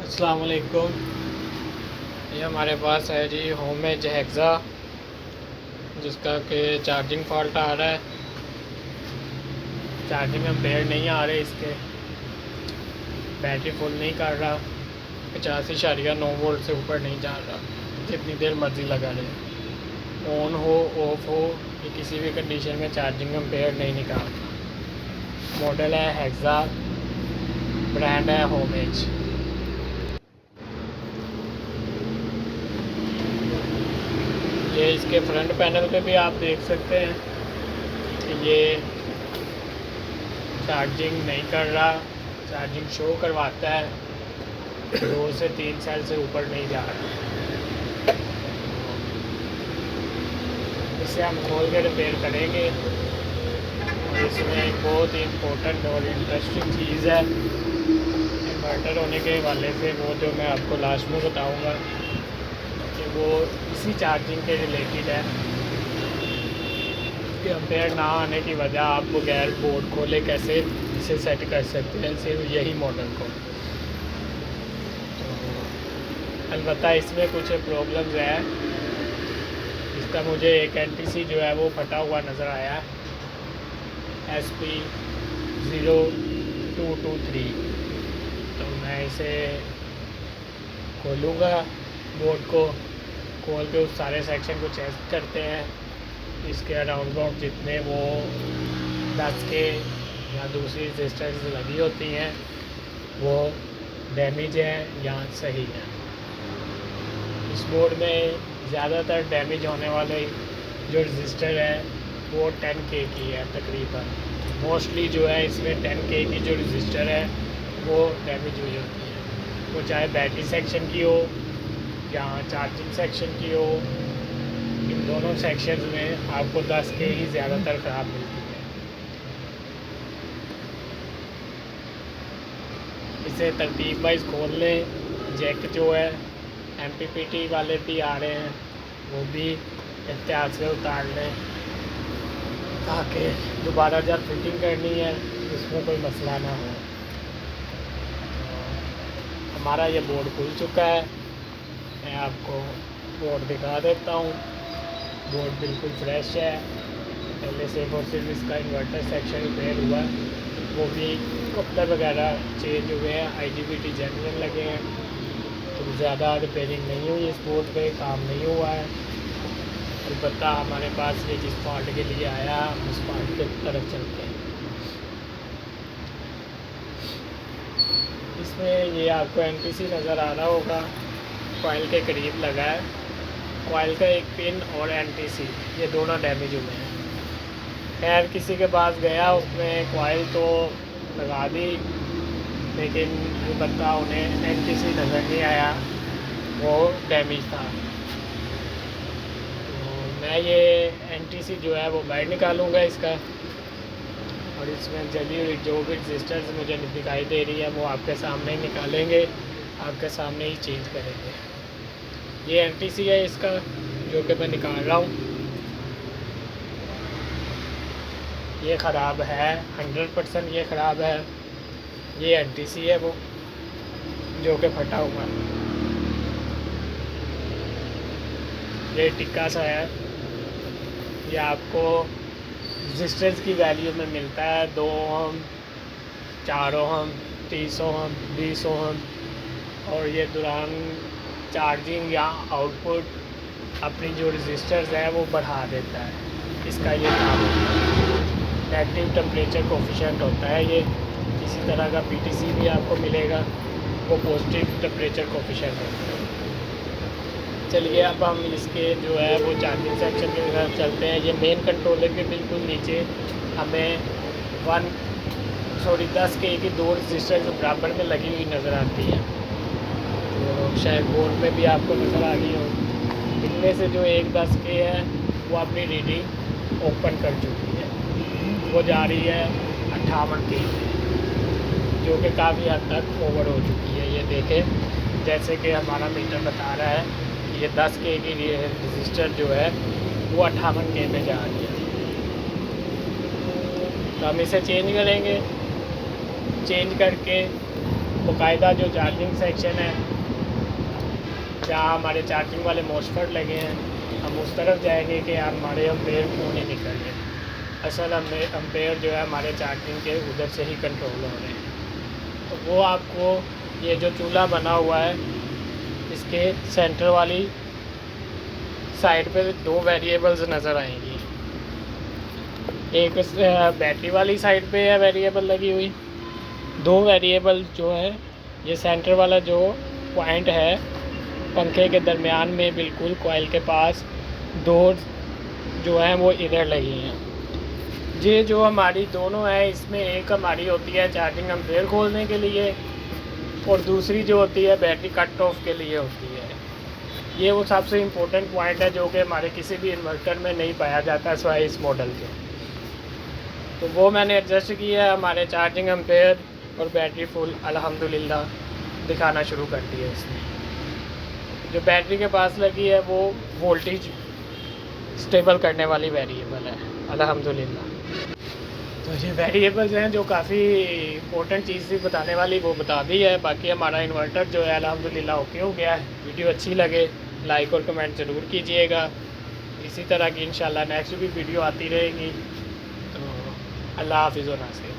अस्सलाम वालेकुम। ये हमारे पास है जी होमेज हेक्सा, जिसका कि चार्जिंग फॉल्ट आ रहा है। चार्जिंग एम्पेयर नहीं आ रहे इसके, बैटरी फुल नहीं कर रहा, 85.9 वोल्ट से ऊपर नहीं जा रहा, जितनी देर मर्ज़ी लगा रहे, ऑन हो ऑफ हो, ये किसी भी कंडीशन में चार्जिंग एम्पेयर नहीं निकालता। मॉडल है हेक्सा, ब्रांड है होमेज। ये इसके फ्रंट पैनल पे भी आप देख सकते हैं कि ये चार्जिंग नहीं कर रहा, चार्जिंग शो करवाता है 2 से 3 सेल से ऊपर नहीं जा रहा। इसे हम खोल के रिपेयर करेंगे। और इसमें एक बहुत ही इम्पोर्टेंट और इंटरेस्टिंग चीज़ है इन्वर्टर होने के हवाले से, वो जो मैं आपको लास्ट में बताऊंगा कि वो इसी चार्जिंग के रिलेटेड है कि एम्पेयर ना आने की वजह आप बगैर बोर्ड खोले कैसे इसे सेट कर सकते हैं, सिर्फ यही मॉडल को। तो अलबत्ता इसमें कुछ प्रॉब्लम्स है। इसका मुझे एक एनटीसी जो है वो फटा हुआ नज़र आया है, SP0223। तो मैं इसे खोलूँगा, बोर्ड को खोल के उस सारे सेक्शन को चेक करते हैं। इसके अराउंड अबाउट जितने वो 10 के या दूसरी रजिस्टर्स लगी होती हैं वो डैमेज हैं या सही हैं। इस बोर्ड में ज़्यादातर डैमेज होने वाले जो रजिस्टर है वो 10K की है तकरीबन। मोस्टली जो है इसमें 10K की जो रजिस्टर है वो डैमेज हुई होती है, वो चाहे बैटरी सेक्शन की हो या चार्जिंग सेक्शन की हो। इन दोनों सेक्शंस में आपको 10K ही ज़्यादातर ख़राब मिलती है। इसे तरतीब वाइज खोल लें। जैक जो है MPPT वाले भी आ रहे हैं, वो भी एहतियात से उतार लें ताकि दोबारा जब फिटिंग करनी है उसमें कोई मसला ना हो। हमारा ये बोर्ड खुल चुका है, मैं आपको बोर्ड दिखा देता हूँ। बोर्ड बिल्कुल फ्रेश है, पहले सिर्फ और सिर्फ इसका इन्वर्टर सेक्शन रिपेयर हुआ है, वो भी कपलर वगैरह चेंज हुए हैं, IGBT जेन्युइन लगे हैं, तो ज़्यादा रिपेयरिंग नहीं हुई, इस बोर्ड पे काम नहीं हुआ है। अलबत्ता हमारे पास ये जिस पार्ट के लिए आया उस पार्ट की तरफ चलते हैं। इसमें ये आपको NTC नज़र आ रहा होगा, कॉइल के करीब लगा है। कॉइल का एक पिन और NTC ये दोनों डैमेज हुए हैं। खैर किसी के पास गया, उसने कॉइल तो लगा दी, लेकिन अलबत्ता उन्हें NTC नज़र नहीं आया, वो डैमेज था। तो मैं ये NTC जो है वो बाहर निकालूँगा इसका, और इसमें जली हुई जो भी रजिस्टर्स मुझे दिखाई दे रही है वो आपके सामने ही निकालेंगे, आपके सामने ही चेंज करेंगे। ये NTC है इसका जो कि मैं निकाल रहा हूँ। ये ख़राब है, 100% ये ख़राब है। ये NTC है वो जो कि फटा हुआ है। ये टिक्का सा है, ये आपको रजिस्टर्स की वैल्यू में मिलता है 2 ओम, 4 ओम, 30 ओम, 20 ओम, और ये दौरान चार्जिंग या आउटपुट अपनी जो रजिस्टर्स है वो बढ़ा देता है। इसका ये काम होता है, नेगेटिव टेम्परेचर कोफिशिएंट होता है ये। इसी तरह का PTC भी आपको मिलेगा, वो पॉजिटिव टेम्परेचर कोफिशिएंट होता है। चलिए अब हम इसके जो है वो चार्जिंग सेक्शन की तरफ चलते हैं। ये मेन कंट्रोलर के बिल्कुल नीचे हमें 10K की 2 रजिस्टर जो बराबर में लगी हुई नज़र आती है, तो शायद बोर्ड में भी आपको नज़र आ गई हो। इनमें से जो एक 10K है वो अपनी रीडिंग ओपन कर चुकी है, वो जा रही है 58K, जो कि काफ़ी हद तक ओवर हो चुकी है। ये देखें, जैसे कि हमारा मीटर बता रहा है ये 10K की रजिस्टर जो है वो 58K में जा रही है। तो हम इसे चेंज करेंगे, चेंज करके बाकायदा जो चार्जिंग सेक्शन है जहाँ हमारे चार्जिंग वाले मॉस्फेट लगे हैं, हम उस तरफ जाएंगे कि हमारे एम्पेयर क्यों नहीं निकल रहे। असल एम्पेयर जो है हमारे चार्जिंग के उधर से ही कंट्रोल हो रहे हैं। तो वो आपको ये जो चूल्हा बना हुआ है इसके सेंटर वाली साइड पे दो वेरिएबल्स नज़र आएंगी। एक बैटरी वाली साइड पे है वेरिएबल लगी हुई, दो वेरिएबल जो है ये सेंटर वाला जो पॉइंट है पंखे के दरमियान में बिल्कुल कॉइल के पास दो जो है वो इधर लगी हैं। ये जो हमारी दोनों है इसमें एक हमारी होती है चार्जिंग एम्पेयर खोलने के लिए और दूसरी जो होती है बैटरी कट ऑफ के लिए होती है। ये वो सबसे इम्पोर्टेंट पॉइंट है जो कि हमारे किसी भी इन्वर्टर में नहीं पाया जाता सिवाय इस मॉडल के। तो वो मैंने एडजस्ट किया है, हमारे चार्जिंग एम्पेयर और बैटरी फुल अल्हम्दुलिल्लाह दिखाना शुरू कर दिया इसने। जो बैटरी के पास लगी है वो वोल्टेज स्टेबल करने वाली वेरिएबल है अल्हम्दुलिल्लाह। तो ये वेरिएबल्स हैं जो काफ़ी इंपॉर्टेंट चीज़ थी बताने वाली, वो बता दी है। बाकी हमारा इन्वर्टर जो है अल्हम्दुलिल्लाह ओके हो गया है। वीडियो अच्छी लगे लाइक और कमेंट ज़रूर कीजिएगा। इसी तरह की इंशाल्लाह नेक्स्ट भी वीडियो आती रहेगी। तो अल्लाह हाफ़िज़ व नासिर।